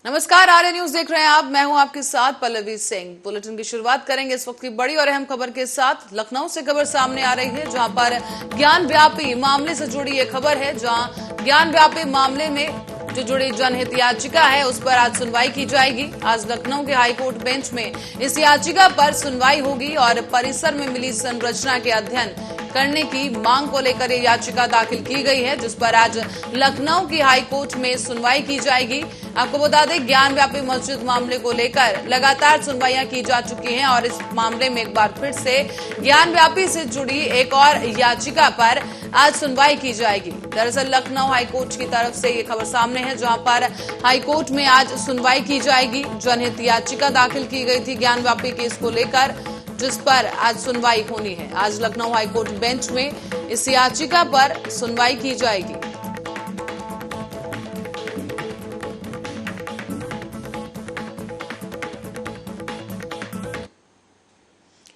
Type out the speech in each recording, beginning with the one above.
नमस्कार, आर्य न्यूज देख रहे हैं आप। मैं हूं आपके साथ पल्लवी सिंह। बुलेटिन की शुरुआत करेंगे इस वक्त की बड़ी और अहम खबर के साथ। लखनऊ से खबर सामने आ रही है, जहां पर ज्ञान व्यापी मामले से जुड़ी ये खबर है, जहां ज्ञान व्यापी मामले में जो जुड़ी जनहित याचिका है उस पर आज सुनवाई की जाएगी। आज लखनऊ के हाईकोर्ट बेंच में इस याचिका पर सुनवाई होगी और परिसर में मिली संरचना के अध्ययन करने की मांग को लेकर ये याचिका दाखिल की गई है, जिस पर आज लखनऊ की हाईकोर्ट में सुनवाई की जाएगी। आपको बता दें, ज्ञान व्यापी मस्जिद मामले को लेकर लगातार सुनवाइयां की जा चुकी हैं और इस मामले में एक बार फिर से ज्ञान व्यापी से जुड़ी एक और याचिका पर आज सुनवाई की जाएगी। दरअसल लखनऊ हाईकोर्ट की तरफ से ये खबर सामने है, जहां पर हाईकोर्ट में आज सुनवाई की जाएगी। जनहित याचिका दाखिल की गई थी ज्ञान व्यापी केस को लेकर, जिस पर आज सुनवाई होनी है। आज लखनऊ हाईकोर्ट बेंच में इस याचिका पर सुनवाई की जाएगी।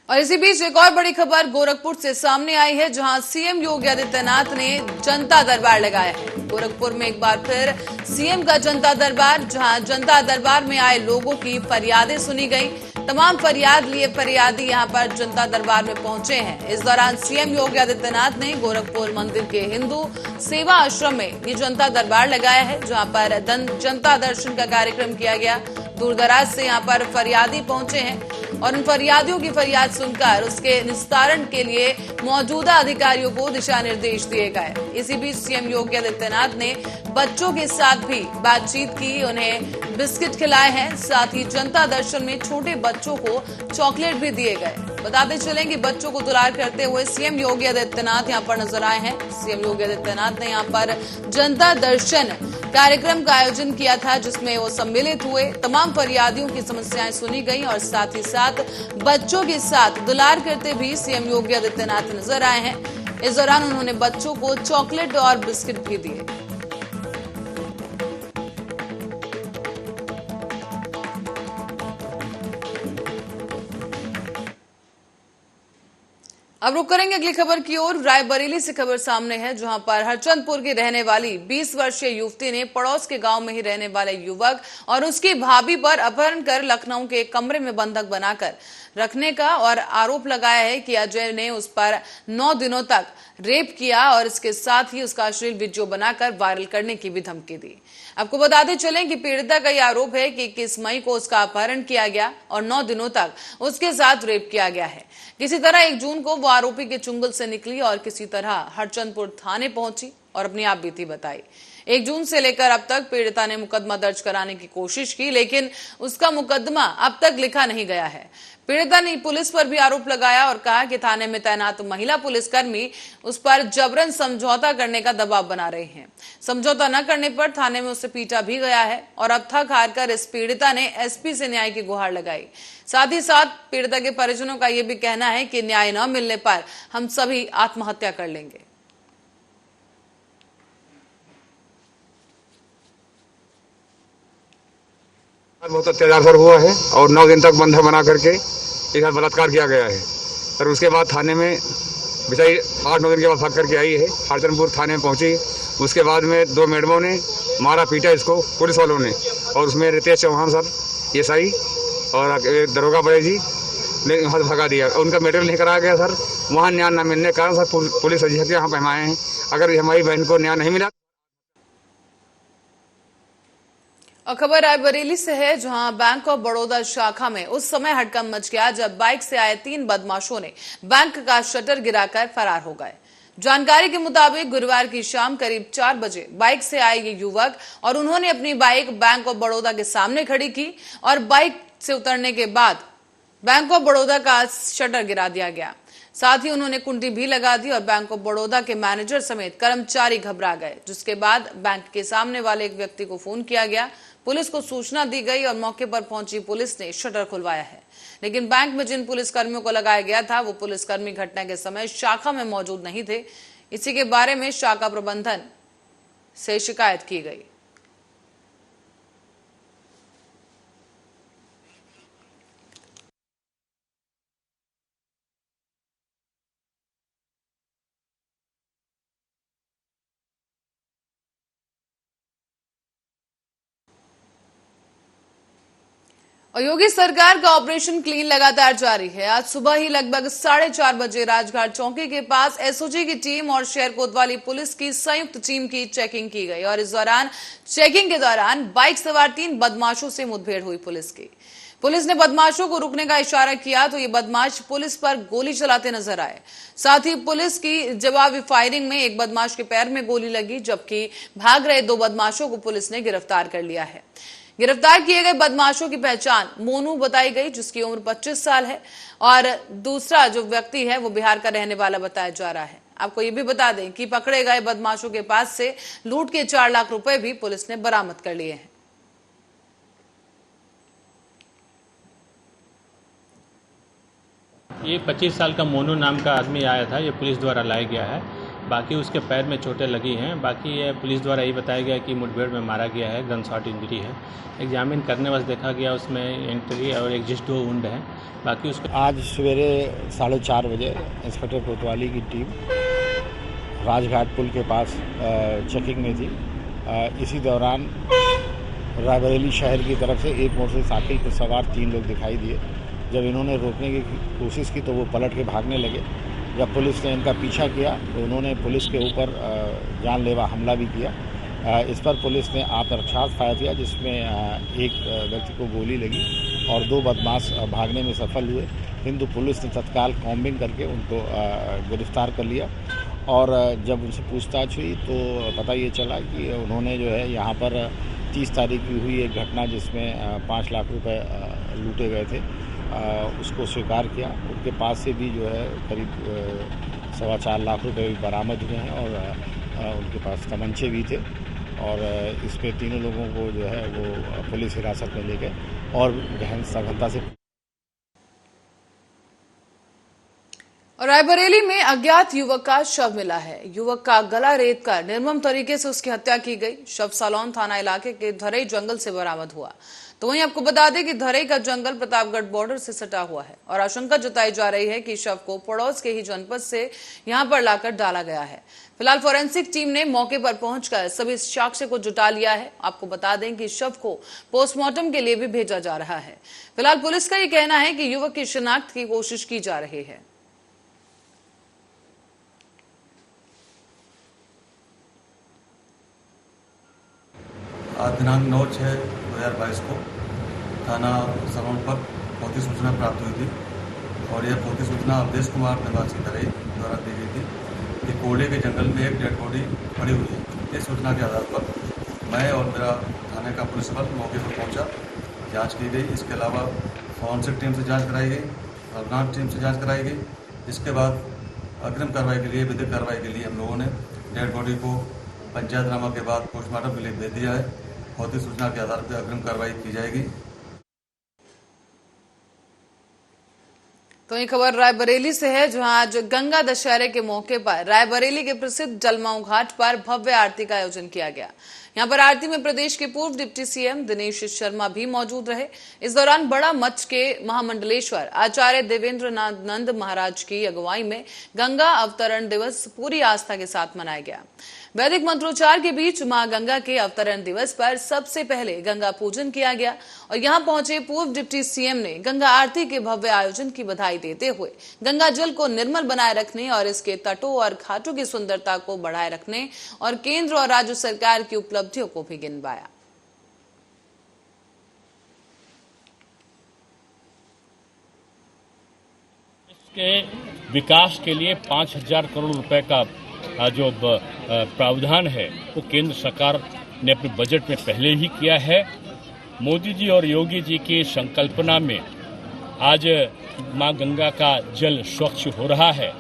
और इसी बीच एक और बड़ी खबर गोरखपुर से सामने आई है, जहां सीएम योगी आदित्यनाथ ने जनता दरबार लगाया है। गोरखपुर में एक बार फिर सीएम का जनता दरबार, जहां जनता दरबार में आए लोगों की फरियादें सुनी गई। तमाम फरियाद लिए फरियादी यहां पर जनता दरबार में पहुंचे हैं। इस दौरान सीएम योगी आदित्यनाथ ने गोरखपुर मंदिर के हिंदू सेवा आश्रम में ये जनता दरबार लगाया है, जहां पर जनता दर्शन का कार्यक्रम किया गया। दूर दराज से यहां पर फरियादी पहुंचे हैं और उन फरियादियों की फरियाद सुनकर उसके निस्तारण के लिए मौजूदा अधिकारियों को दिशा निर्देश दिए गए। इसी बीच सीएम योगी आदित्यनाथ ने बच्चों के साथ भी बातचीत की, उन्हें बिस्किट खिलाए हैं। साथ ही जनता दर्शन में छोटे बच्चों को चॉकलेट भी दिए गए। बताते चलें कि बच्चों को दुलार करते हुए सीएम योगी आदित्यनाथ यहां पर नजर आए हैं। सीएम योगी आदित्यनाथ ने यहां पर जनता दर्शन कार्यक्रम का आयोजन किया था, जिसमें वो सम्मिलित हुए। तमाम फरियादियों की समस्याएं सुनी गई और साथ ही साथ बच्चों के साथ दुलार करते भी सीएम योगी आदित्यनाथ नजर आए हैं। इस दौरान उन्होंने बच्चों को चॉकलेट और बिस्किट भी दिए। अब रुक करेंगे अगली खबर की ओर। रायबरेली से खबर सामने है, जहां पर हरचंदपुर की रहने वाली 20 वर्षीय युवती ने पड़ोस के गांव में ही रहने वाले युवक और उसकी भाभी पर अपहरण कर लखनऊ के कमरे में बंधक बनाकर रखने का और आरोप लगाया है कि अजय ने उस पर 9 दिनों तक रेप किया और इसके साथ ही उसका अश्लील वीडियो बनाकर वायरल करने की भी धमकी दी। आपको बताते चलें कि पीड़िता का यह आरोप है कि 21 मई को उसका अपहरण किया गया और 9 दिनों तक उसके साथ रेप किया गया है। किसी तरह 1 जून को वो आरोपी के चुंगल से निकली और किसी तरह हरचंदपुर थाने पहुंची और अपनी आप बीती बताई। 1 जून से लेकर अब तक पीड़िता ने मुकदमा दर्ज कराने की कोशिश की, लेकिन उसका मुकदमा अब तक लिखा नहीं गया है। पीड़िता ने पुलिस पर भी आरोप लगाया और कहा कि थाने में तैनात महिला पुलिसकर्मी उस पर जबरन समझौता करने का दबाव बना रहे हैं। समझौता न करने पर थाने में उसे पीटा भी गया है और अब थक हार कर इस पीड़िता ने एसपी से न्याय की गुहार लगाई। साथ ही साथ पीड़िता के परिजनों का यह भी कहना है कि न्याय न मिलने पर हम सभी आत्महत्या कर लेंगे। बहुत अत्याचार सर हुआ है और 9 दिन तक बंधक बना करके एक साथ बलात्कार किया गया है। और उसके बाद थाने में बेचारी 8-9 दिन के बाद भाग करके आई है। हरचंदपुर थाने में पहुंची। उसके बाद में 2 मैडमों ने मारा पीटा इसको, पुलिस वालों ने, और उसमें रितेश चौहान सर एसआई और दरोगा बड़े जी ने वहाँ से भगा दिया। उनका मेडिकल नहीं कराया गया सर। वहाँ न्याय न मिलने के कारण सर पुलिस अधीक्षक यहाँ पर हम आए हैं। अगर हमारी बहन को न्याय नहीं मिला। और खबर रायबरेली से है, जहां बैंक ऑफ बड़ौदा शाखा में उस समय हड़कंप मच गया जब बाइक से आए 3 बदमाशों ने बैंक का शटर गिराकर फरार हो गए। जानकारी के मुताबिक गुरुवार की शाम करीब 4 बजे बाइक से आए ये युवक और उन्होंने अपनी बाइक बैंक ऑफ बड़ौदा के सामने खड़ी की और बाइक से उतरने के बाद बैंक ऑफ बड़ौदा का शटर गिरा दिया गया। साथ ही उन्होंने कुंडी भी लगा दी और बैंक ऑफ बड़ौदा के मैनेजर समेत कर्मचारी घबरा गए, जिसके बाद बैंक के सामने वाले एक व्यक्ति को फोन किया गया। पुलिस को सूचना दी गई और मौके पर पहुंची पुलिस ने शटर खुलवाया है, लेकिन बैंक में जिन पुलिसकर्मियों को लगाया गया था वो पुलिसकर्मी घटना के समय शाखा में मौजूद नहीं थे। इसी के बारे में शाखा प्रबंधन से शिकायत की गई। और योगी सरकार का ऑपरेशन क्लीन लगातार जारी है। आज सुबह ही लगभग 4:30 बजे राजघाट चौकी के पास एसओजी की टीम और शहर कोतवाली पुलिस की संयुक्त टीम की चेकिंग की गई और इस दौरान चेकिंग के दौरान बाइक सवार 3 बदमाशों से मुठभेड़ हुई। पुलिस ने बदमाशों को रुकने का इशारा किया तो ये बदमाश पुलिस पर गोली चलाते नजर आए। साथ ही पुलिस की जवाबी फायरिंग में एक बदमाश के पैर में गोली लगी, जबकि भाग रहे 2 बदमाशों को पुलिस ने गिरफ्तार कर लिया है। गिरफ्तार किए गए बदमाशों की पहचान मोनू बताई गई, जिसकी उम्र 25 साल है, और दूसरा जो व्यक्ति है वो बिहार का रहने वाला बताया जा रहा है। आपको ये भी बता दें कि पकड़े गए बदमाशों के पास से लूट के 4 लाख रुपए भी पुलिस ने बरामद कर लिए हैं। ये 25 साल का मोनू नाम का आदमी आया था, ये पुलिस द्वारा लाया गया है। बाकी उसके पैर में चोटें लगी हैं। बाकी ये पुलिस द्वारा ये बताया गया कि मुठभेड़ में मारा गया है, गन शॉट इंजरी है। एग्जामिन करने वक्त देखा गया उसमें एंट्री और एग्जिस्ट 2 वुंड हैं। बाकी उसको आज सवेरे 4:30 बजे इंस्पेक्टर कोतवाली की टीम राजघाट पुल के पास चेकिंग में थी। इसी दौरान रायबरेली शहर की तरफ से एक मोटरसाइकिल पर सवार 3 लोग दिखाई दिए। जब इन्होंने रोकने की कोशिश की तो वो पलट के भागने लगे। जब पुलिस ने इनका पीछा किया तो उन्होंने पुलिस के ऊपर जानलेवा हमला भी किया। इस पर पुलिस ने आत्मरक्षार्थ फायर किया, जिसमें एक व्यक्ति को गोली लगी और 2 बदमाश भागने में सफल हुए, किंतु पुलिस ने तत्काल कॉम्बिंग करके उनको गिरफ्तार कर लिया। और जब उनसे पूछताछ हुई तो पता ये चला कि उन्होंने जो है यहाँ पर 30 तारीख की हुई एक घटना जिसमें 5 लाख रुपए लूटे गए थे, उसको स्वीकार किया। उनके पास से भी जो है करीब 4.25 लाख रुपए भी बरामद हुए हैं और उनके पास तमंचे भी थे। और इस पे तीनों लोगों को जो है वो पुलिस हिरासत में ले गए और गहन सघनता से। और रायबरेली में अज्ञात युवक का शव मिला है। युवक का गला रेत कर निर्मम तरीके से उसकी हत्या की गई। शव सालौन थाना इलाके के धरई जंगल से बरामद हुआ। तो वहीं आपको बता दें कि धरई का जंगल प्रतापगढ़ बॉर्डर से सटा हुआ है और आशंका जताई जा रही है कि शव को पड़ोस के ही जनपद से यहां पर लाकर डाला गया है। फिलहाल फोरेंसिक टीम ने मौके पर पहुंचकर सभी साक्ष्य को जुटा लिया है। आपको बता दें कि शव को पोस्टमार्टम के लिए भी भेजा जा रहा है। फिलहाल पुलिस का ये कहना है कि युवक की शिनाख्त की कोशिश की जा रही है। आज दिनांक 9/6/2022 को थाना सलोन पर भौतिक सूचना प्राप्त हुई थी और यह भौतिक सूचना अवधेश कुमार निवासी धरई द्वारा दी गई थी कि कोयले के जंगल में एक डेड बॉडी पड़ी हुई है। इस सूचना के आधार पर मैं और मेरा थाने का पुलिस बल मौके पर पहुंचा, जांच की गई। इसके अलावा फॉरेंसिक टीम से जांच कराई गई, अवगाहन टीम से जांच कराई गई। इसके बाद अग्रिम कार्रवाई के लिए, विधिक कार्रवाई के लिए हम लोगों ने डेड बॉडी को पंचायतनामा के बाद पोस्टमार्टम के लिए भेज दिया है। भौतिक सूचना के आधार पर अग्रिम कार्रवाई की जाएगी। तो ये खबर रायबरेली से है, जहां आज गंगा दशहरे के मौके पर रायबरेली के प्रसिद्ध जलमाऊ घाट पर भव्य आरती का आयोजन किया गया। यहां पर आरती में प्रदेश के पूर्व डिप्टी सीएम दिनेश शर्मा भी मौजूद रहे। इस दौरान बड़ा मच के महामंडलेश्वर आचार्य देवेंद्र नंद महाराज की अगुवाई में गंगा अवतरण दिवस पूरी आस्था के साथ मनाया गया। वैदिक मंत्रोच्चार के बीच मां गंगा के अवतरण दिवस पर सबसे पहले गंगा पूजन किया गया और यहां पहुंचे पूर्व डिप्टी सीएम ने गंगा आरती के भव्य आयोजन की बधाई देते हुए गंगा जल को निर्मल बनाए रखने और इसके तटों और घाटों की सुंदरता को बढ़ाए रखने और केंद्र और राज्य सरकार की उपलब्धियों को भी गिनवाया। इसके विकास के लिए 5,000 करोड़ रुपए का जो प्रावधान है वो केंद्र सरकार ने अपने बजट में पहले ही किया है। मोदी जी और योगी जी की संकल्पना में आज मां गंगा का जल स्वच्छ हो रहा है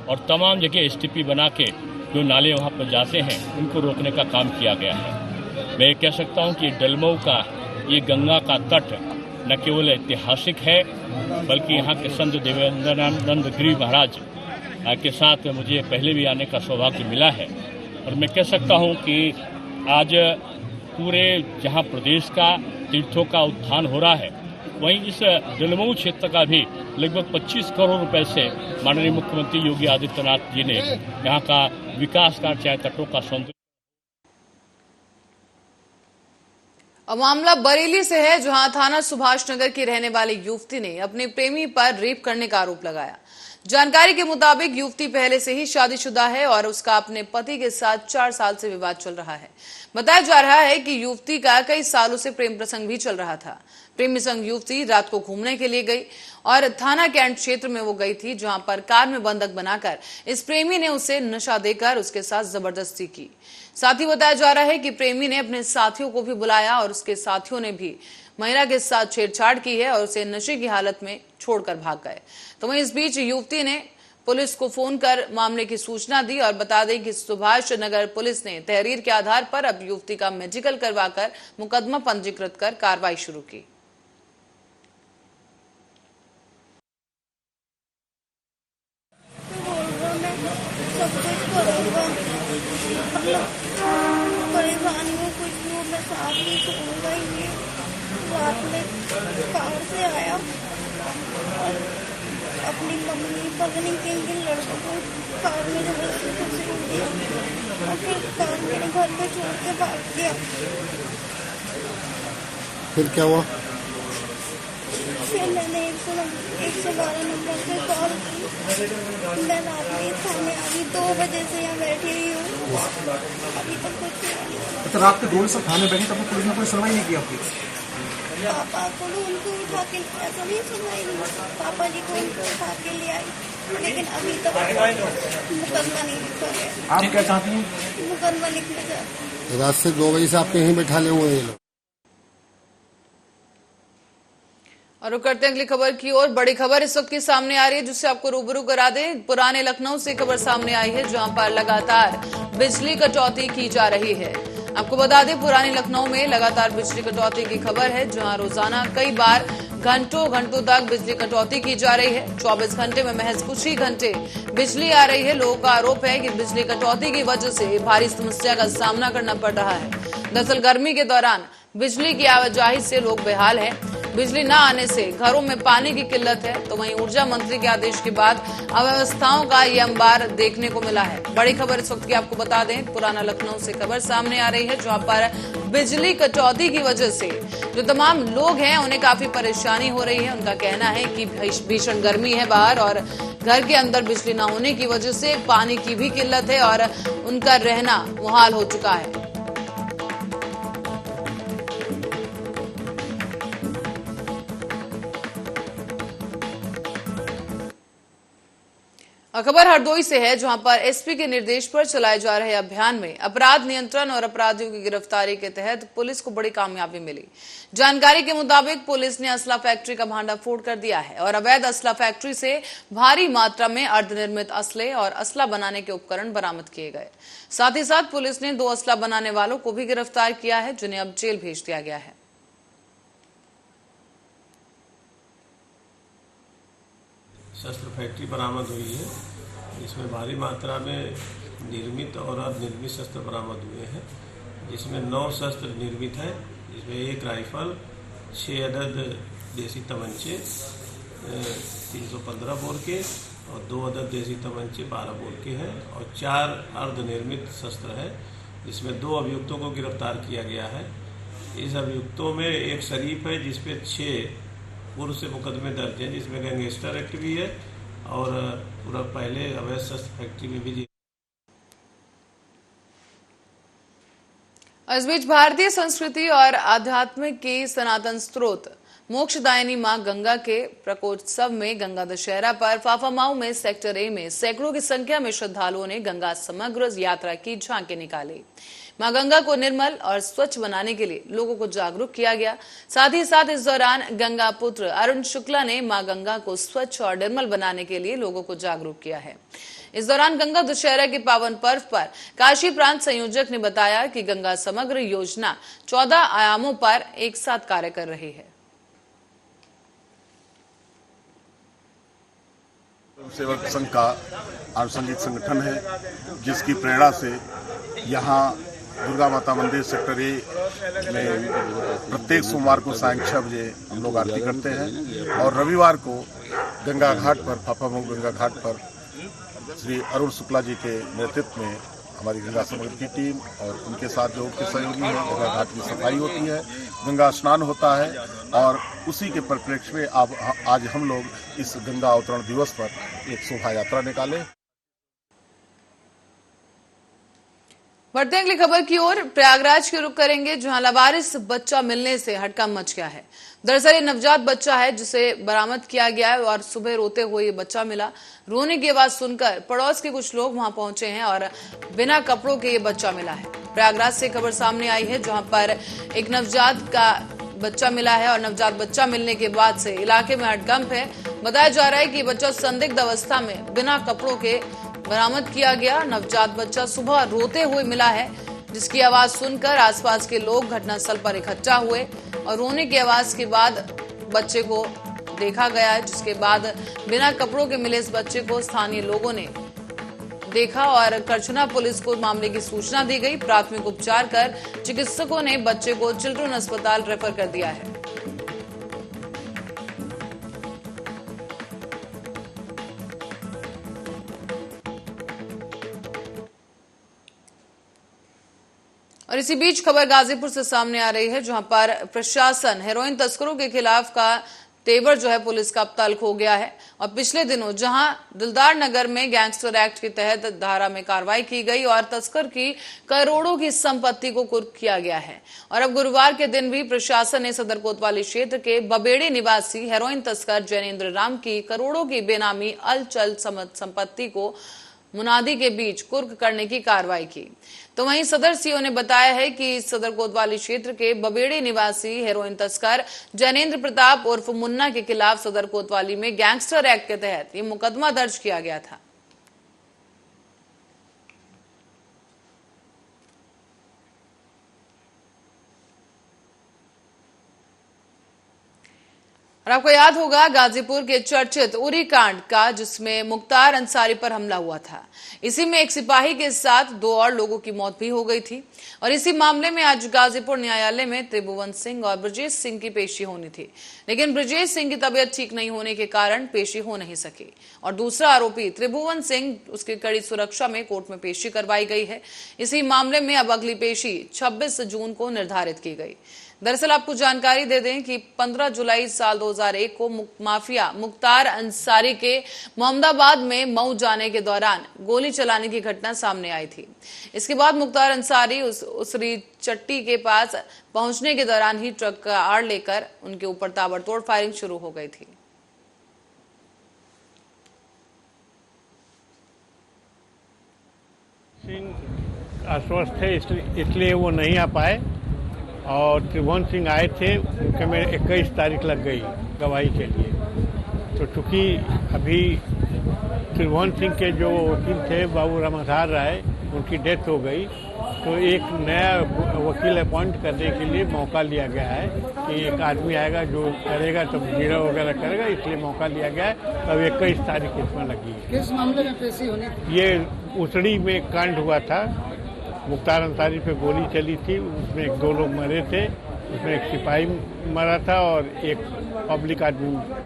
और तमाम जगह एसटीपी बना के जो नाले वहां पर जाते हैं उनको रोकने का काम किया गया है। मैं कह सकता हूं कि डलमऊ का ये गंगा का तट न केवल ऐतिहासिक है बल्कि यहाँ के संत देवेंद्रानंद गिरी महाराज के साथ मुझे पहले भी आने का सौभाग्य मिला है और मैं कह सकता हूं कि आज पूरे जहां प्रदेश का तीर्थों का उत्थान हो रहा है वहीं इस डलमऊ क्षेत्र का भी लगभग 25 करोड़ रुपए से माननीय मुख्यमंत्री योगी आदित्यनाथ जी ने यहाँ का विकास का चाहे तटों का सौंदर्य। अब मामला बरेली से है, जहां थाना सुभाष नगर की रहने वाली युवती ने अपने प्रेमी पर रेप करने का आरोप लगाया। जानकारी के मुताबिक युवती पहले से ही शादीशुदा है और उसका अपने पति के साथ 4 साल से विवाद चल रहा है। बताया जा रहा है कि युवती का कई सालों से प्रेम प्रसंग भी चल रहा था। प्रेमी संग युवती रात को घूमने के लिए गई और थाना कैंट क्षेत्र में वो गई थी, जहां पर कार में बंधक बनाकर इस प्रेमी ने उसे नशा देकर उसके साथ जबरदस्ती की। साथ ही बताया जा रहा है कि प्रेमी ने अपने साथियों को भी बुलाया और उसके साथियों ने भी महिला के साथ छेड़छाड़ की है और उसे नशे की हालत में छोड़कर भाग गए। तो वहीं इस बीच युवती ने पुलिस को फोन कर मामले की सूचना दी और बता दें कि सुभाष नगर पुलिस ने तहरीर के आधार पर अब युवती का मेडिकल करवाकर मुकदमा पंजीकृत कर कार्रवाई शुरू की। परेशान हूँ, कुछ हूँ, मैं साथ नहीं छोड़ूंगा। ये रात में कार से आया और अपनी मम्मी पता नहीं किन लड़कों को कार में जबरदस्ती घुसेड़ दिया और फिर कार मेरे घर पे छोड़ के भाग गया। फिर क्या हुआ? फिर मैंने 112 नंबर पे कॉल की। मैं रात में थाने आ गई, 2 बजे से यहाँ बैठी हुई हूँ, अभी तक कुछ नहीं। तो रात के 2 बजे से थाने बैठी तब पुलिस ने कोई सुनवाई नहीं की आपकी? पापा को उनको उठा के ऐसा नहीं सुनाई, पापा जी को उनको उठा के ले आई, लेकिन अभी तक मुकदमा नहीं लिखा गया। आप क्या चाहती हैं? मुकदमा लिखना चाहती हूँ। रात से 2 बजे से आपके यहीं बैठा ले हुए ये लोग। और रुक करते हैं अगली खबर की ओर। बड़ी खबर इस वक्त की सामने आ रही है, जिससे आपको रूबरू करा दें। पुराने लखनऊ से खबर सामने आई है, जहां पर लगातार बिजली कटौती की जा रही है। आपको बता दें, पुराने लखनऊ में लगातार बिजली कटौती की खबर है, जहां रोजाना कई बार घंटों तक बिजली कटौती की जा रही है। 24 घंटे में महज कुछ ही घंटे बिजली आ रही है। लोगों का आरोप है कि बिजली कटौती की वजह से भारी समस्या का सामना करना पड़ रहा है। दरअसल गर्मी के दौरान बिजली की आवाजाही से लोग बेहाल हैं। बिजली न आने से घरों में पानी की किल्लत है। तो वहीं ऊर्जा मंत्री के आदेश के बाद अव्यवस्थाओं का ये अंबार देखने को मिला है। बड़ी खबर इस वक्त की आपको बता दें, पुराना लखनऊ से खबर सामने आ रही है, जहां पर बिजली कटौती की वजह से जो तमाम लोग हैं उन्हें काफी परेशानी हो रही है। उनका कहना है कि भीषण गर्मी है बाहर और घर के अंदर बिजली न होने की वजह से पानी की भी किल्लत है और उनका रहना मुहाल हो चुका है। खबर हरदोई से है, जहां पर एसपी के निर्देश पर चलाए जा रहे अभियान में अपराध नियंत्रण और अपराधियों की गिरफ्तारी के तहत पुलिस को बड़ी कामयाबी मिली। जानकारी के मुताबिक पुलिस ने असला फैक्ट्री का भांडाफोड़ कर दिया है और अवैध असला फैक्ट्री से भारी मात्रा में अर्धनिर्मित असले और असला बनाने के उपकरण बरामद किए गए। साथ ही साथ पुलिस ने 2 असला बनाने वालों को भी गिरफ्तार किया है, जिन्हें अब जेल भेज दिया गया है। शस्त्र फैक्ट्री बरामद हुई है, इसमें भारी मात्रा में निर्मित और अर्धनिर्मित शस्त्र बरामद हुए हैं, जिसमें 9 शस्त्र निर्मित हैं, जिसमें 1 राइफल, 6 अदद देसी तमंचे 315 बोर के और 2 अदद देसी तमंचे 12 बोर के हैं और 4 अर्धनिर्मित शस्त्र हैं, जिसमें 2 अभियुक्तों को गिरफ्तार किया गया है। इस अभियुक्तों में एक शरीफ है, जिसपे 6 पूर्व से मुकदमे दर्ज हैं, जिसमें गैंगस्टर एक्ट भी है और पूरा पहले अवैध शस्त्र फैक्ट्री में भी। इस बीच भारतीय संस्कृति और आध्यात्म की सनातन स्रोत मोक्षदायिनी मां गंगा के प्रकोत्सव में गंगा दशहरा पर फाफामाऊ में सेक्टर ए में सैकड़ों की संख्या में श्रद्धालुओं ने गंगा समग्र यात्रा की झांकी निकाली। मां गंगा को निर्मल और स्वच्छ बनाने के लिए लोगों को जागरूक किया गया। साथ ही साथ इस दौरान गंगा पुत्र अरुण शुक्ला ने मां गंगा को स्वच्छ और निर्मल बनाने के लिए लोगों को जागरूक किया है। इस दौरान गंगा दशहरा के पावन पर्व पर काशी प्रांत संयोजक ने बताया कि गंगा समग्र योजना 14 आयामों पर एक साथ कार्य कर रही है। सेवक संघ का आनुषंगिक संगठन है, जिसकी प्रेरणा से यहाँ दुर्गा माता मंदिर सेक्टर ए में प्रत्येक सोमवार को सायं 6 बजे हम लोग आरती करते हैं और रविवार को गंगा घाट पर फाफामाऊ गंगा घाट पर श्री अरुण शुक्ला जी के नेतृत्व में हमारी गंगा समुद्र की टीम और उनके साथ जो उनके सहयोगी हैं, गंगा घाट की सफाई होती है, गंगा स्नान होता है और उसी के परिप्रेक्ष्य में आज हम लोग इस गंगा अवतरण दिवस पर एक शोभा यात्रा निकाले। बढ़ते हैं अगली खबर की ओर। प्रयागराज के रुख करेंगे, जहां लावारिस बच्चा मिलने से हड़कंप मच गया है। दरअसल ये नवजात बच्चा है जिसे बरामद किया गया है और सुबह रोते हुए ये बच्चा मिला। रोने की आवाज सुनकर पड़ोस के कुछ लोग वहां पहुंचे हैं और बिना कपड़ों के ये बच्चा मिला है। प्रयागराज से खबर सामने आई है, जहां पर एक नवजात का बच्चा मिला है और नवजात बच्चा मिलने के बाद से इलाके में हड़कंप है। बताया जा रहा है कि बच्चा संदिग्ध अवस्था में बिना कपड़ों के बरामद किया गया। नवजात बच्चा सुबह रोते हुए मिला है, जिसकी आवाज सुनकर आसपास के लोग घटनास्थल पर इकट्ठा हुए और रोने की आवाज के बाद बच्चे को देखा गया है। जिसके बाद बिना कपड़ों के मिले इस बच्चे को स्थानीय लोगों ने देखा और करछना पुलिस को मामले की सूचना दी गई। प्राथमिक उपचार कर चिकित्सकों ने बच्चे को चिल्ड्रन अस्पताल रेफर कर दिया है। और इसी बीच खबर गाजीपुर से सामने आ रही है, जहां पर प्रशासन हेरोइन तस्करों के खिलाफ का तेवर जो है पुलिस का अब तल्ख हो गया है। और पिछले दिनों जहां दिलदार नगर में गैंगस्टर एक्ट के तहत धारा में कार्रवाई की गई और तस्कर की करोड़ों की संपत्ति को कुर्क किया गया है। और अब गुरुवार के दिन भी प्रशासन ने सदर कोतवाली क्षेत्र के बबेड़ी निवासी हेरोइन तस्कर जैनेन्द्र राम की करोड़ों की बेनामी अलचल संपत्ति को मुनादी के बीच कुर्क करने की कार्रवाई की। तो वहीं सदर सीओ ने बताया है कि सदर कोतवाली क्षेत्र के बबेड़ी निवासी हेरोइन तस्कर जैनेन्द्र प्रताप उर्फ मुन्ना के खिलाफ सदर कोतवाली में गैंगस्टर एक्ट के तहत ये मुकदमा दर्ज किया गया था। और आपको याद होगा गाजीपुर के चर्चित उरी कांड का, जिसमें मुख्तार अंसारी पर हमला हुआ था। इसी में एक सिपाही के साथ 2 और लोगों की मौत भी हो गई थी। और इसी मामले में आज गाजीपुर न्यायालय में त्रिभुवन सिंह और ब्रजेश सिंह की पेशी होनी थी, लेकिन ब्रजेश सिंह की तबीयत ठीक नहीं होने के कारण पेशी हो नहीं सकी। और दूसरा आरोपी त्रिभुवन सिंह, उसकी कड़ी सुरक्षा में कोर्ट में पेशी करवाई गई है। इसी मामले में अब अगली पेशी 26 जून को निर्धारित की गई। दरअसल आपको जानकारी दे दें कि 15 जुलाई साल 2001 को माफिया मुख्तार अंसारी के मोहम्मदाबाद में मऊ जाने के दौरान गोली चलाने की घटना सामने आई थी। इसके बाद मुख्तार अंसारी उसरी चट्टी के पास पहुंचने के दौरान ही ट्रक का आड़ लेकर उनके ऊपर ताबड़तोड़ फायरिंग शुरू हो गई थी। सिंह अस्वस्थ थे, इसलिए वो नहीं आ पाए और त्रिभुवन सिंह आए थे, उनके में 21 तारीख लग गई गवाही के लिए। तो चूँकि अभी त्रिभुवन सिंह के जो वकील थे बाबू रामाधार राय, उनकी डेथ हो गई, तो एक नया वकील अपॉइंट करने के लिए मौका लिया गया है कि एक आदमी आएगा जो करेगा, तो गिरह वगैरह करेगा, इसलिए मौका लिया गया है। तब 21 तारीख इसमें लगी है। किस मामले में पेशी होनी? ये उसड़ी में कांड हुआ था, मुख्तार अंसारी पे गोली चली थी, उसमें 2 लोग मरे थे, उसमें एक सिपाही मरा था और एक पब्लिक आदमी।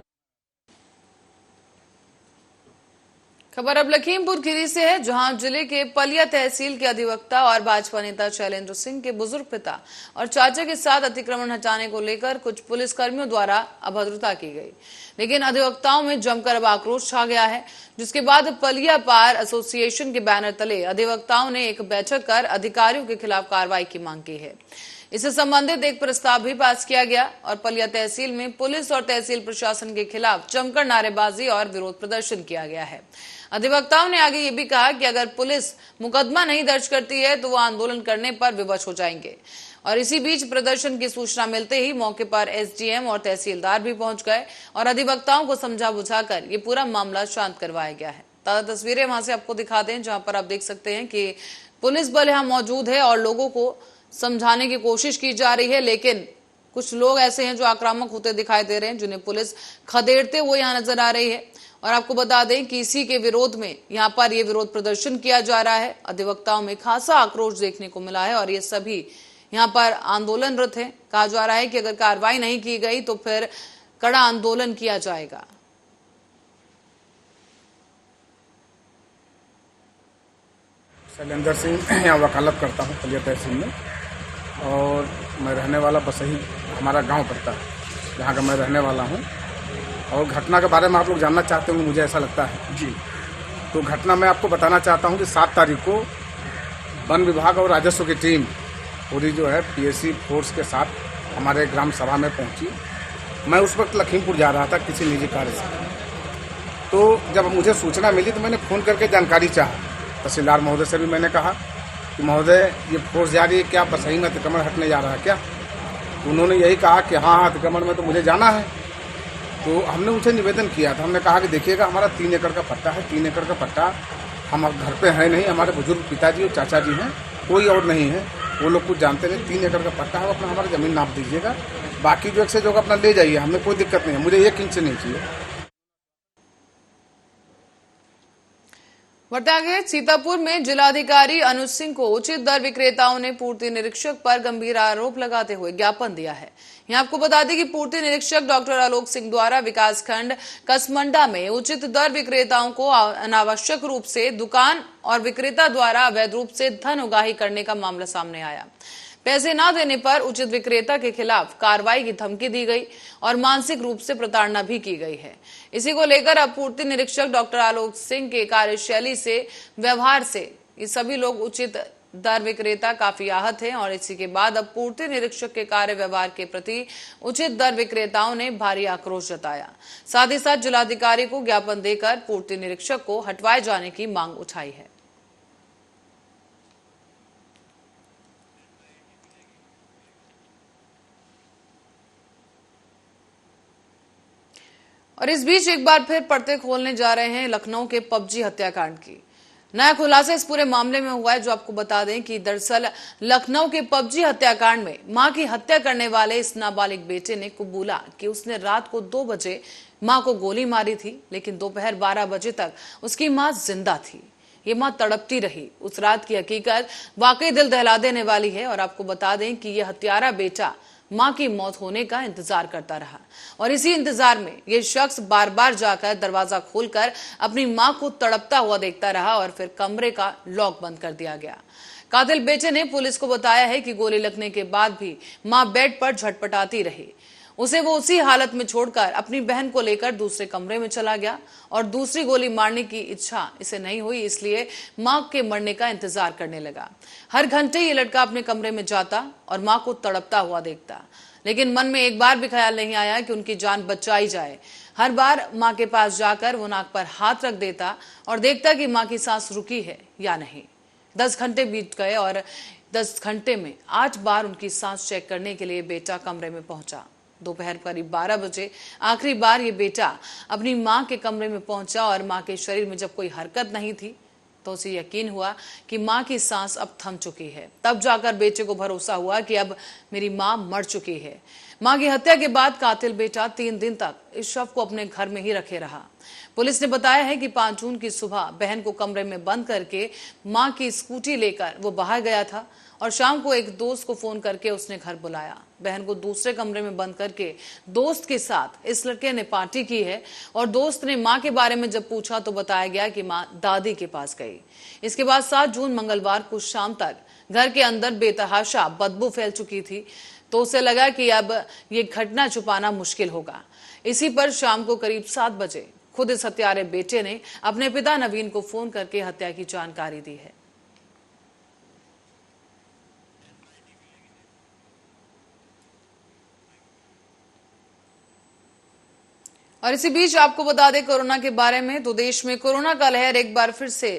खबर अब लखीमपुर खीरी से है, जहां जिले के पलिया तहसील के अधिवक्ता और भाजपा नेता शैलेंद्र सिंह के बुजुर्ग पिता और चाचा के साथ अतिक्रमण हटाने को लेकर कुछ पुलिसकर्मियों द्वारा अभद्रता की गई। लेकिन अधिवक्ताओं में जमकर अब आक्रोश छा गया है, जिसके बाद पलिया पार एसोसिएशन के बैनर तले अधिवक्ताओं ने एक बैठक कर अधिकारियों के खिलाफ कार्रवाई की मांग की है। इससे संबंधित एक प्रस्ताव भी पास किया गया और पलिया तहसील में पुलिस और तहसील प्रशासन के खिलाफ जमकर नारेबाजी और विरोध प्रदर्शन किया गया है। अधिवक्ताओं ने आगे ये भी कहा कि अगर पुलिस मुकदमा नहीं दर्ज करती है तो वो आंदोलन करने पर विवश हो जाएंगे। और इसी बीच प्रदर्शन की सूचना मिलते ही मौके पर एसडीएम और तहसीलदार भी पहुंच गए और अधिवक्ताओं को समझा बुझाकर ये पूरा मामला शांत करवाया गया है। ताजा तस्वीरें वहां से आपको दिखा दें, जहां पर आप देख सकते हैं कि पुलिस बल यहाँ मौजूद है और लोगों को समझाने की कोशिश की जा रही है, लेकिन कुछ लोग ऐसे हैं जो आक्रामक होते दिखाई दे रहे हैं, जिन्हें पुलिस खदेड़ते हुए यहाँ नजर आ रही है। और आपको बता दें कि इसी के विरोध में यहाँ पर ये विरोध प्रदर्शन किया जा रहा है। अधिवक्ताओं में खासा आक्रोश देखने को मिला है और ये सभी यहाँ पर आंदोलनरत हैं। कहा जा रहा है कि अगर कार्रवाई नहीं की गई तो फिर कड़ा आंदोलन किया जाएगा। शैलेंद्र सिंह यहाँ वकालत करता हूँ पलिया तहसील में, और मैं रहने वाला बसही हमारा गांव पड़ता है, जहाँ का मैं रहने वाला हूँ। और घटना के बारे में आप लोग जानना चाहते होंगे, मुझे ऐसा लगता है जी। तो घटना मैं आपको बताना चाहता हूँ कि 7 तारीख को वन विभाग और राजस्व की टीम पूरी जो है पीएससी फोर्स के साथ हमारे ग्राम सभा में पहुँची। मैं उस वक्त लखीमपुर जा रहा था किसी निजी कार्य से। तो जब मुझे सूचना मिली तो मैंने फ़ोन करके जानकारी चाहा। तहसीलदार महोदय से भी मैंने कहा कि महोदय ये फोर्स जा रही है, क्या बसही में अतिक्रमण हटने जा रहा है क्या? तो उन्होंने यही कहा कि हाँ अतिक्रमण में तो मुझे जाना है। तो हमने उनसे निवेदन किया था, हमने कहा कि देखिएगा हमारा 3 एकड़ का पट्टा है, 3 एकड़ का पट्टा हम अब घर पे हैं नहीं, हमारे बुजुर्ग पिताजी और चाचा जी हैं, कोई और नहीं है, वो लोग कुछ जानते नहीं। 3 एकड़ का पट्टा है, अपना हमारी ज़मीन नाप दीजिएगा, बाकी जो एक्सेस होगा अपना ले जाइए, हमें कोई दिक्कत नहीं है, मुझे 1 इंच नहीं चाहिए। बढ़ते आगे, सीतापुर में जिलाधिकारी अनुज सिंह को उचित दर विक्रेताओं ने पूर्ति निरीक्षक पर गंभीर आरोप लगाते हुए ज्ञापन दिया है। यहाँ आपको बता दें कि पूर्ति निरीक्षक डॉक्टर आलोक सिंह द्वारा विकासखंड कसमंडा में उचित दर विक्रेताओं को अनावश्यक रूप से दुकान और विक्रेता द्वारा अवैध रूप से धन उगाही करने का मामला सामने आया। पैसे न देने पर उचित विक्रेता के खिलाफ कार्रवाई की धमकी दी गई और मानसिक रूप से प्रताड़ना भी की गई है। इसी को लेकर अब पूर्ति निरीक्षक डॉक्टर आलोक सिंह के कार्यशैली से, व्यवहार से ये सभी लोग उचित दर विक्रेता काफी आहत हैं और इसी के बाद अब पूर्ति निरीक्षक के कार्य व्यवहार के प्रति उचित दर विक्रेताओं ने भारी आक्रोश जताया। साथ ही साथ जिलाधिकारी को ज्ञापन देकर पूर्ति निरीक्षक को हटवाए जाने की मांग उठाई है। और इस बीच एक बार फिर पर्दे खोलने जा रहे हैं लखनऊ के पबजी हत्याकांड की। नया खुलासा इस पूरे मामले में हुआ है, जो आपको बता दें कि दरअसल लखनऊ के पबजी हत्याकांड में मां की हत्या करने वाले इस नाबालिग बेटे ने कबूला कि उसने रात को 2 बजे मां को गोली मारी थी, लेकिन दोपहर 12 बजे तक उसकी मां जिंदा थी। ये मां तड़पती रही। उस रात की हकीकत वाकई दिल दहला देने वाली है और आपको बता दें कि यह हत्यारा बेटा मां की मौत होने का इंतजार करता रहा और इसी इंतजार में ये शख्स बार बार जाकर दरवाजा खोलकर अपनी मां को तड़पता हुआ देखता रहा और फिर कमरे का लॉक बंद कर दिया गया। कातिल बेटे ने पुलिस को बताया है कि गोली लगने के बाद भी मां बेड पर झटपटाती रही। उसे वो उसी हालत में छोड़कर अपनी बहन को लेकर दूसरे कमरे में चला गया और दूसरी गोली मारने की इच्छा इसे नहीं हुई, इसलिए मां के मरने का इंतजार करने लगा। हर घंटे ये लड़का अपने कमरे में जाता और मां को तड़पता हुआ देखता, लेकिन मन में एक बार भी ख्याल नहीं आया कि उनकी जान बचाई जाए। हर बार मां के पास जाकर वो नाक पर हाथ रख देता और देखता कि मां की सांस रुकी है या नहीं। 10 घंटे बीत गए और 10 घंटे में 8 बार उनकी सांस चेक करने के लिए बेटा कमरे में पहुंचा। दोपहर करीब 12 बजे आखिरी बार ये बेटा अपनी मां के कमरे में पहुंचा और मां के शरीर में जब कोई हरकत नहीं थी तो उसे यकीन हुआ कि मां की सांस अब थम चुकी है। तब जाकर बेटे को भरोसा हुआ कि अब मेरी मां मर चुकी है। मां की हत्या के बाद कातिल बेटा 3 दिन तक इस शव को अपने घर में ही रखे रहा। पुलिस ने बताया है कि 5 जून की सुबह बहन को कमरे में बंद करके मां की स्कूटी लेकर वो बाहर गया था और शाम को एक दोस्त को फोन करके उसने घर बुलाया। बहन को दूसरे कमरे में बंद करके दोस्त के साथ इस लड़के ने पार्टी की है और दोस्त ने मां के बारे में जब पूछा तो बताया गया कि मां दादी के पास गई। इसके बाद 7 जून मंगलवार को शाम तक घर के अंदर बेतहाशा बदबू फैल चुकी थी, तो उसे लगा कि अब ये घटना छुपाना मुश्किल होगा। इसी पर शाम को करीब 7 बजे खुद इस हत्यारे बेटे ने अपने पिता नवीन को फोन करके हत्या की जानकारी दी है। और इसी बीच आपको बता दें कोरोना के बारे में, तो देश में कोरोना का लहर एक बार फिर से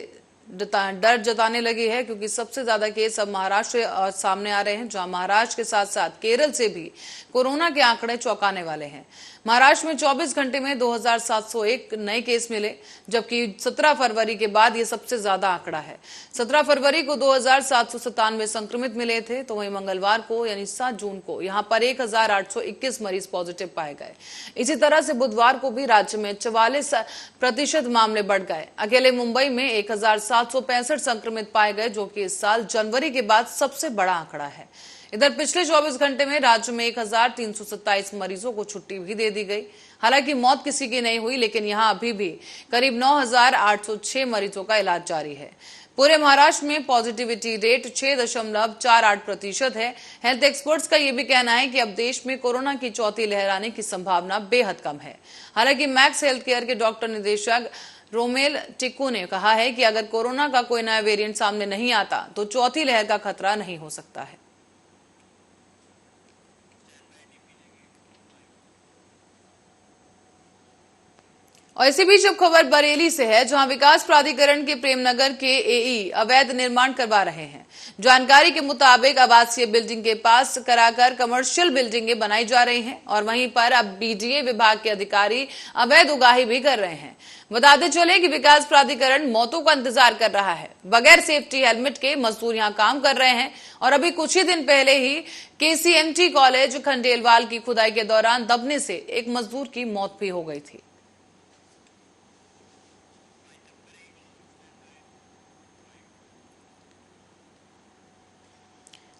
डर जताने लगी है, क्योंकि सबसे ज्यादा केस अब महाराष्ट्र सामने आ रहे हैं, जहां महाराष्ट्र के साथ साथ केरल से भी कोरोना के आंकड़े चौंकाने वाले हैं। महाराष्ट्र में 24 घंटे में 2701 नए केस मिले, जबकि 17 फरवरी के बाद ये सबसे ज्यादा आंकड़ा है। 17 फरवरी को 2797 संक्रमित मिले थे, तो वहीं मंगलवार को यानी 7 जून को यहाँ पर 1821 मरीज पॉजिटिव पाए गए। इसी तरह से बुधवार को भी राज्य में 44% मामले बढ़ गए। अकेले मुंबई में 1765 संक्रमित पाए गए, जो कि इस साल जनवरी के बाद सबसे बड़ा आंकड़ा है। इधर पिछले 24 घंटे में राज्य में 1327 मरीजों को छुट्टी भी दे दी गई। हालांकि मौत किसी की नहीं हुई, लेकिन यहां अभी भी करीब 9806 मरीजों का इलाज जारी है। पूरे महाराष्ट्र में पॉजिटिविटी रेट 6.48% है। हेल्थ एक्सपर्ट्स का यह भी कहना है कि अब देश में कोरोना की चौथी लहर आने की संभावना बेहद कम है। हालांकि मैक्स हेल्थ केयर के डॉक्टर निदेशक रोमेल टिक्कू ने कहा है कि अगर कोरोना का कोई नया वेरिएंट सामने नहीं आता तो चौथी लहर का खतरा नहीं हो सकता है। और इसी बीच अब खबर बरेली से है, जहां विकास प्राधिकरण के प्रेमनगर के एई अवैध निर्माण करवा रहे हैं। जानकारी के मुताबिक आवासीय बिल्डिंग के पास कराकर कमर्शियल बिल्डिंगें बनाई जा रही हैं और वहीं पर अब बीडीए विभाग के अधिकारी अवैध उगाही भी कर रहे हैं। बताते चले कि विकास प्राधिकरण मौतों का इंतजार कर रहा है। बगैर सेफ्टी हेलमेट के मजदूर यहां काम कर रहे हैं और अभी कुछ ही दिन पहले ही केसीएमटी कॉलेज खंडेलवाल की खुदाई के दौरान दबने से एक मजदूर की मौत भी हो गई थी।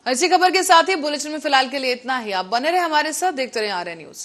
इसी खबर के साथ ही बुलेटिन में फिलहाल के लिए इतना ही। आप बने रहे हमारे साथ, देखते रहे आर्या न्यूज।